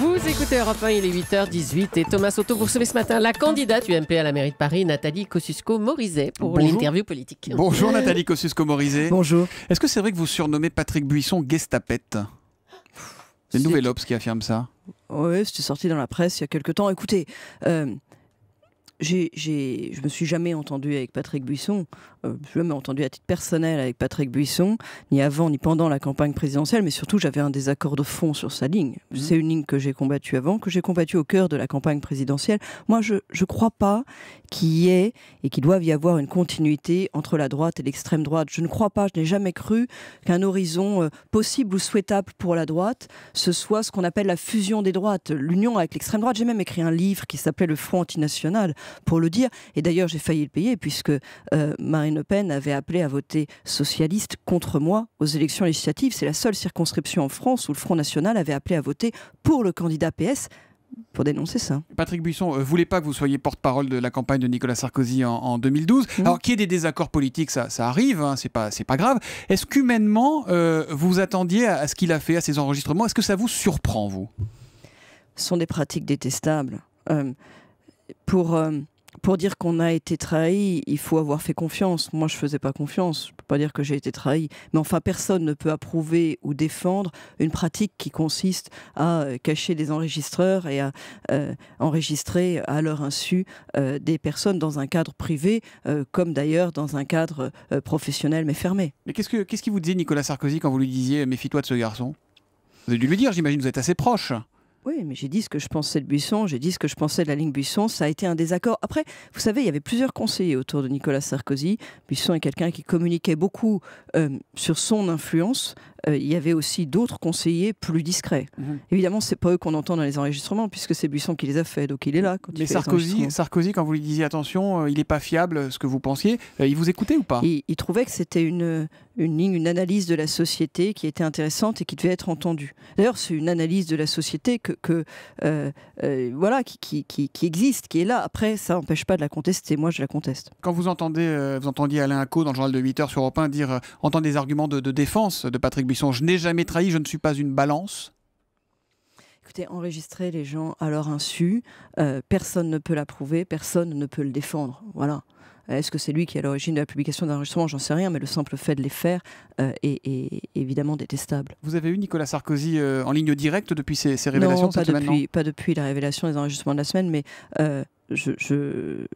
Vous écoutez Europe 1, il est 8h18 et Thomas Soto, vous recevez ce matin la candidate UMP à la mairie de Paris, Nathalie Kosciusko-Morizet, pour l'interview politique. Bonjour Nathalie Kosciusko-Morizet. Bonjour. Est-ce que c'est vrai que vous surnommez Patrick Buisson Gestapette? C'est le Nouvel Obs qui affirme ça. Oui, c'était sorti dans la presse il y a quelque temps. Écoutez, je me suis jamais entendu avec Patrick Buisson, je me suis jamais entendu à titre personnel avec Patrick Buisson, ni avant ni pendant la campagne présidentielle, mais surtout j'avais un désaccord de fond sur sa ligne. C'est une ligne que j'ai combattue avant, que j'ai combattue au cœur de la campagne présidentielle. Moi, je ne crois pas qu'il y ait et qu'il doive y avoir une continuité entre la droite et l'extrême droite. Je ne crois pas, je n'ai jamais cru qu'un horizon possible ou souhaitable pour la droite, ce soit ce qu'on appelle la fusion des droites, l'union avec l'extrême droite. J'ai même écrit un livre qui s'appelait Le Front Antinational, pour le dire. Et d'ailleurs, j'ai failli le payer puisque Marine Le Pen avait appelé à voter socialiste contre moi aux élections législatives. C'est la seule circonscription en France où le Front National avait appelé à voter pour le candidat PS pour dénoncer ça. Patrick Buisson ne voulait pas que vous soyez porte-parole de la campagne de Nicolas Sarkozy en 2012. Alors qu'il y ait des désaccords politiques, ça arrive, hein, c'est pas grave. Est-ce qu'humainement, vous attendiez à ce qu'il a fait, à ses enregistrements? Est-ce que ça vous surprend, vous? Ce sont des pratiques détestables. Pour dire qu'on a été trahi, il faut avoir fait confiance. Moi, je ne faisais pas confiance. Je ne peux pas dire que j'ai été trahi. Mais enfin, personne ne peut approuver ou défendre une pratique qui consiste à cacher des enregistreurs et à enregistrer à leur insu des personnes dans un cadre privé, comme d'ailleurs dans un cadre professionnel mais fermé. Mais qu'est-ce qu'il vous disait Nicolas Sarkozy quand vous lui disiez « méfie-toi de ce garçon » Vous avez dû lui dire, j'imagine, vous êtes assez proche. Oui, mais j'ai dit ce que je pensais de Buisson, j'ai dit ce que je pensais de la ligne Buisson, ça a été un désaccord. Après, vous savez, il y avait plusieurs conseillers autour de Nicolas Sarkozy. Buisson est quelqu'un qui communiquait beaucoup sur son influence. Il y avait aussi d'autres conseillers plus discrets. Évidemment, c'est pas eux qu'on entend dans les enregistrements, puisque c'est Buisson qui les a fait, donc il est là. Mais Sarkozy, quand vous lui disiez attention, il n'est pas fiable, ce que vous pensiez, il vous écoutait ou pas? Il trouvait que c'était une ligne, une analyse de la société qui était intéressante et qui devait être entendue. D'ailleurs, c'est une analyse de la société qui existe, qui est là. Après, ça n'empêche pas de la contester. Moi, je la conteste. Quand vous entendiez Alain Acco dans le journal de 8h sur Europe 1 dire entendre des arguments de défense de Patrick Buisson, je n'ai jamais trahi, je ne suis pas une balance. Écoutez, enregistrer les gens à leur insu, personne ne peut l'approuver, personne ne peut le défendre. Voilà. Est-ce que c'est lui qui est à l'origine de la publication d'enregistrements? J'en sais rien, mais le simple fait de les faire est évidemment détestable. Vous avez eu Nicolas Sarkozy en ligne directe depuis ces révélations cette semaine? Non, pas depuis la révélation des enregistrements de la semaine, mais je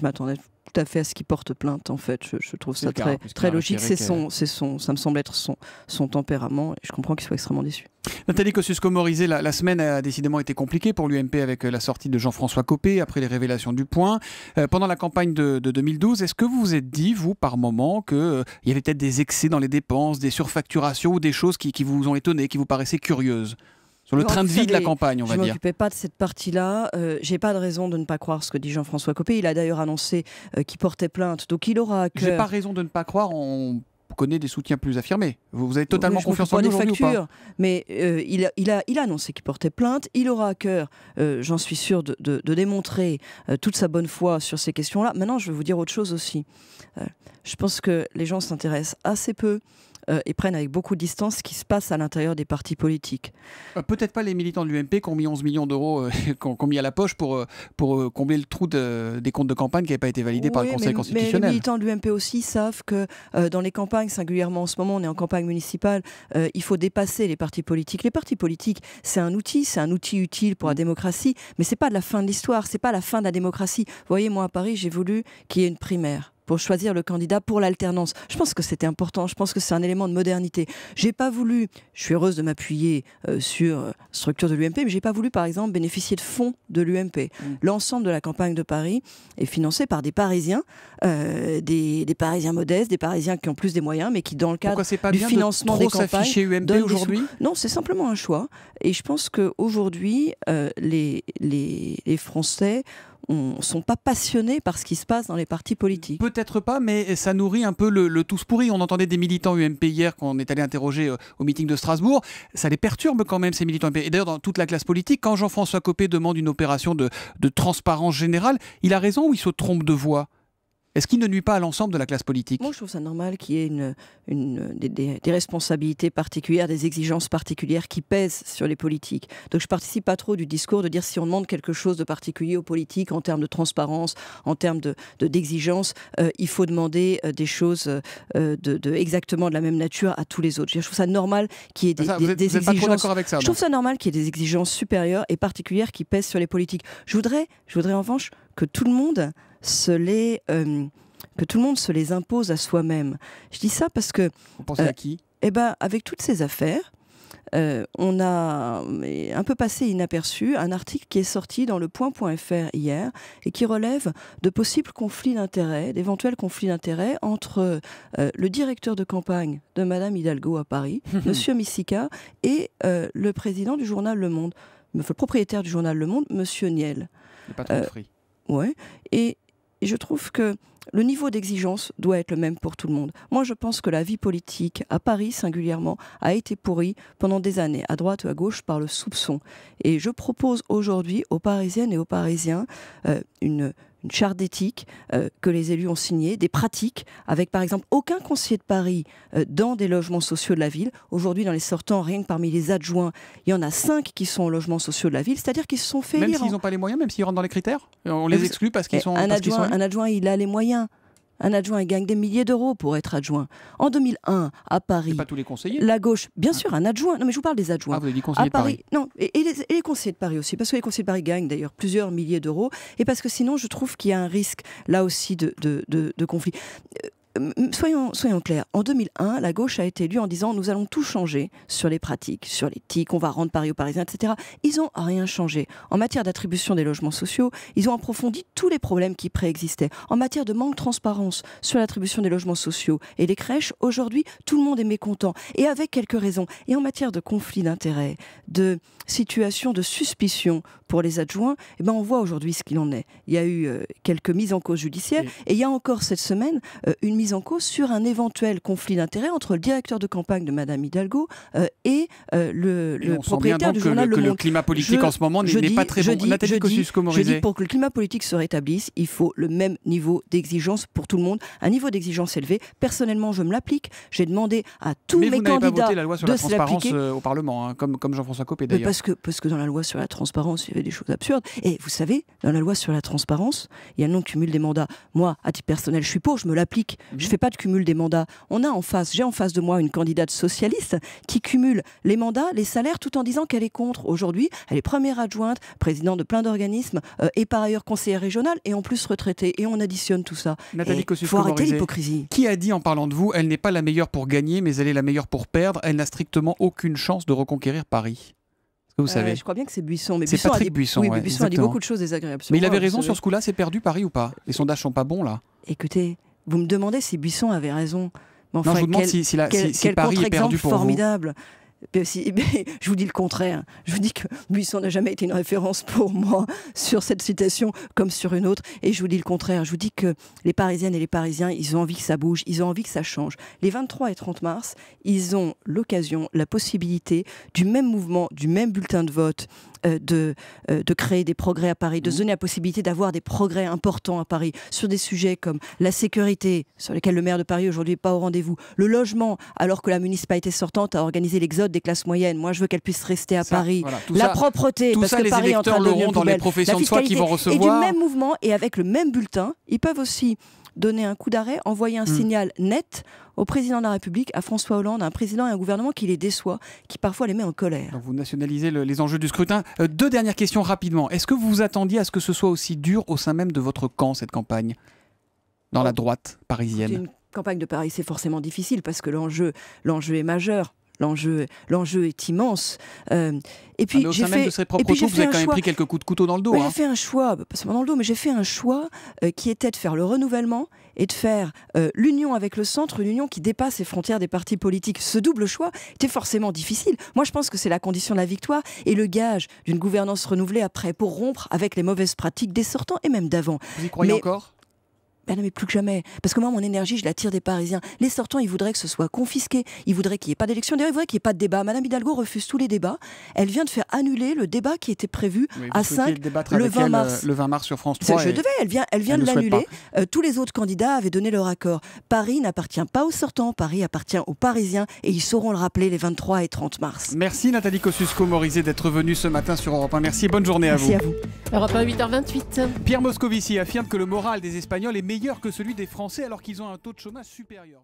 m'attendais tout à fait à ce qu'il porte plainte, en fait. Je trouve ça très logique. Ça me semble être son tempérament, et je comprends qu'il soit extrêmement déçu. Nathalie Kosciusko-Morizet, la semaine a décidément été compliquée pour l'UMP avec la sortie de Jean-François Copé après les révélations du Point. Pendant la campagne de 2012, est-ce que vous vous êtes dit, vous, par moment, qu'il y avait peut-être des excès dans les dépenses, des surfacturations ou des choses qui vous ont étonné, qui vous paraissaient curieuses sur le train de vie de la campagne, on va dire? Je ne m'occupais pas de cette partie-là. J'ai pas de raison de ne pas croire ce que dit Jean-François Copé. Il a d'ailleurs annoncé qu'il portait plainte, donc il aura à cœur. J'ai pas raison de ne pas croire, on connaît des soutiens plus affirmés. Vous avez totalement confiance en lui aujourd'hui ou pas? Mais il a annoncé qu'il portait plainte. Il aura à cœur, j'en suis sûr, de démontrer toute sa bonne foi sur ces questions-là. Maintenant, je vais vous dire autre chose aussi. Je pense que les gens s'intéressent assez peu et prennent avec beaucoup de distance ce qui se passe à l'intérieur des partis politiques. Peut-être pas les militants de l'UMP qui ont mis 11 millions d'euros qu'on mis à la poche pour combler le trou des comptes de campagne qui n'avaient pas été validés par le Conseil constitutionnel. Mais les militants de l'UMP aussi savent que dans les campagnes, singulièrement en ce moment, on est en campagne municipale, il faut dépasser les partis politiques. Les partis politiques, c'est un outil utile pour la démocratie, mais c'est pas de la fin de l'histoire, c'est pas la fin de la démocratie. Vous voyez, moi à Paris, j'ai voulu qu'il y ait une primaire pour choisir le candidat pour l'alternance. Je pense que c'était important, je pense que c'est un élément de modernité. J'ai pas voulu, je suis heureuse de m'appuyer sur la structure de l'UMP, mais j'ai pas voulu par exemple bénéficier de fonds de l'UMP. L'ensemble de la campagne de Paris est financé par des Parisiens, des Parisiens modestes, des Parisiens qui ont plus des moyens, mais qui dans le cadre du financement des campagnes... Pourquoi c'est pas bien de trop s'afficher UMP aujourd'hui? Non, c'est simplement un choix. Et je pense qu'aujourd'hui, les Français sont pas passionnés par ce qui se passe dans les partis politiques. Peut-être pas, mais ça nourrit un peu le tous pourri. On entendait des militants UMP hier qu'on est allé interroger au meeting de Strasbourg. Ça les perturbe quand même, ces militants UMP. Et d'ailleurs, dans toute la classe politique, quand Jean-François Copé demande une opération de transparence générale, il a raison ou il se trompe de voix? Est-ce qu'il ne nuit pas à l'ensemble de la classe politique? Moi, je trouve ça normal qu'il y ait des responsabilités particulières, des exigences particulières qui pèsent sur les politiques. Donc, je ne participe pas trop du discours de dire si on demande quelque chose de particulier aux politiques en termes de transparence, en termes d'exigence, il faut demander des choses exactement de la même nature à tous les autres. Je trouve ça normal qu'il y ait des exigences. Vous n'êtes pas trop d'accord avec ça? Je trouve ça normal qu'il y ait des exigences supérieures et particulières qui pèsent sur les politiques. Je voudrais en revanche que tout le monde se les impose à soi-même. Je dis ça parce que... Vous pensez à qui? Avec toutes ces affaires, on a un peu passé inaperçu un article qui est sorti dans le point.fr hier et qui relève de possibles conflits d'intérêts, d'éventuels conflits d'intérêts entre le directeur de campagne de Madame Hidalgo à Paris, Monsieur Missika, et le président du journal Le Monde, le propriétaire du journal Le Monde, Monsieur Niel. Le patron de Free. Ouais. Et je trouve que le niveau d'exigence doit être le même pour tout le monde. Moi, je pense que la vie politique, à Paris singulièrement, a été pourrie pendant des années, à droite ou à gauche, par le soupçon. Et je propose aujourd'hui aux Parisiennes et aux Parisiens une charte d'éthique que les élus ont signée, des pratiques, avec par exemple aucun conseiller de Paris dans des logements sociaux de la ville. Aujourd'hui, dans les sortants, rien que parmi les adjoints, il y en a 5 qui sont aux logements sociaux de la ville, c'est-à-dire qu'ils se sont fait élire. Même s'ils n'ont pas les moyens, même s'ils rentrent dans les critères? On les exclut parce qu'ils sont... Un adjoint, il a les moyens. Un adjoint, il gagne des milliers d'euros pour être adjoint. En 2001, à Paris... Pas tous les conseillers. La gauche, bien sûr, un adjoint. Non, mais je vous parle des adjoints. Ah, vous avez dit conseillers de Paris. Non, et les conseillers de Paris aussi, parce que les conseillers de Paris gagnent d'ailleurs plusieurs milliers d'euros, et parce que sinon, je trouve qu'il y a un risque, là aussi, de conflit. Soyons clairs, en 2001, la gauche a été élue en disant nous allons tout changer sur les pratiques, sur l'éthique, on va rendre Paris aux Parisiens, etc. Ils n'ont rien changé. En matière d'attribution des logements sociaux, ils ont approfondi tous les problèmes qui préexistaient. En matière de manque de transparence sur l'attribution des logements sociaux et les crèches, aujourd'hui, tout le monde est mécontent, et avec quelques raisons. Et en matière de conflit d'intérêts, de situation de suspicion pour les adjoints, on voit aujourd'hui ce qu'il en est. Il y a eu quelques mises en cause judiciaires, et il y a encore cette semaine une mise en cause sur un éventuel conflit d'intérêts entre le directeur de campagne de Madame Hidalgo et le propriétaire du journal Le Monde. Le climat politique en ce moment n'est pas très bon. Nathalie Kosciusko-Morizet. Je dis pour que le climat politique se rétablisse, il faut le même niveau d'exigence pour tout le monde, un niveau d'exigence élevé. Personnellement, je me l'applique. J'ai demandé à tous mes candidats de se l'appliquer. Mais vous n'avez pas voté la loi sur la transparence au Parlement, hein, comme Jean-François Copé d'ailleurs. Parce que dans la loi sur la transparence, il y avait des choses absurdes. Et vous savez, dans la loi sur la transparence, il y a le non-cumul des mandats. Moi, à titre personnel, je suis pour, je me l'applique. Je ne fais pas de cumul des mandats. J'ai en face de moi une candidate socialiste qui cumule les mandats, les salaires, tout en disant qu'elle est contre. Aujourd'hui, elle est première adjointe, présidente de plein d'organismes, et par ailleurs conseillère régionale, et en plus retraitée. Et on additionne tout ça. Nathalie Il faut arrêter l'hypocrisie. Qui a dit en parlant de vous, elle n'est pas la meilleure pour gagner, mais elle est la meilleure pour perdre. Elle n'a strictement aucune chance de reconquérir Paris. Vous savez. Je crois bien que c'est Buisson. Mais c'est Patrick Buisson. Oui, mais Buisson a dit beaucoup de choses désagréables. Mais il avait raison sur ce coup-là, c'est perdu Paris ou pas? Les sondages sont pas bons là. Écoutez, vous me demandez si Buisson avait raison. Mais enfin, non, je vous demande si Paris est perdu pour formidable. Je vous dis le contraire. Je vous dis que Buisson n'a jamais été une référence pour moi sur cette citation comme sur une autre. Et je vous dis le contraire. Je vous dis que les Parisiennes et les Parisiens, ils ont envie que ça bouge, ils ont envie que ça change. Les 23 et 30 mars, ils ont l'occasion, la possibilité du même mouvement, du même bulletin de vote, de créer des progrès à Paris, de se donner la possibilité d'avoir des progrès importants à Paris sur des sujets comme la sécurité, sur lesquels le maire de Paris aujourd'hui n'est pas au rendez-vous, le logement, alors que la municipalité sortante a organisé l'exode des classes moyennes. Moi, je veux qu'elles puissent rester à Paris. Voilà, la propreté, parce que Paris est en train de devenir dans les professions de foi qui vont recevoir. Et du même mouvement, et avec le même bulletin, ils peuvent aussi donner un coup d'arrêt, envoyer un signal net au président de la République, à François Hollande, à un président et un gouvernement qui les déçoit, qui parfois les met en colère. Donc vous nationalisez les enjeux du scrutin. Deux dernières questions rapidement. Est-ce que vous vous attendiez à ce que ce soit aussi dur au sein même de votre camp, cette campagne, dans la droite parisienne? Une campagne de Paris, c'est forcément difficile parce que l'enjeu est majeur. L'enjeu est immense. Et puis, au sein même de ses propres troupes, vous avez quand même pris quelques coups de couteau dans le dos. J'ai fait un choix, pas seulement dans le dos, mais j'ai fait un choix qui était de faire le renouvellement et de faire l'union avec le centre, une union qui dépasse les frontières des partis politiques. Ce double choix était forcément difficile. Moi, je pense que c'est la condition de la victoire et le gage d'une gouvernance renouvelée après pour rompre avec les mauvaises pratiques des sortants et même d'avant. Vous y croyez encore ? Ben non, mais plus que jamais. Parce que moi, mon énergie, je la tire des Parisiens. Les sortants, ils voudraient que ce soit confisqué. Ils voudraient qu'il n'y ait pas d'élection. D'ailleurs, ils voudraient qu'il n'y ait pas de débat. Madame Hidalgo refuse tous les débats. Elle vient de faire annuler le débat qui était prévu à 5 le 20 mars. Le 20 mars sur France 3. Elle vient de l'annuler. Tous les autres candidats avaient donné leur accord. Paris n'appartient pas aux sortants. Paris appartient aux Parisiens. Et ils sauront le rappeler les 23 et 30 mars. Merci Nathalie Kosciusko-Morizet d'être venue ce matin sur Europe 1. Merci et bonne journée à vous. Merci à vous. Europe 1, 8h28. Pierre Moscovici affirme que le moral des Espagnols est meilleur que celui des Français alors qu'ils ont un taux de chômage supérieur.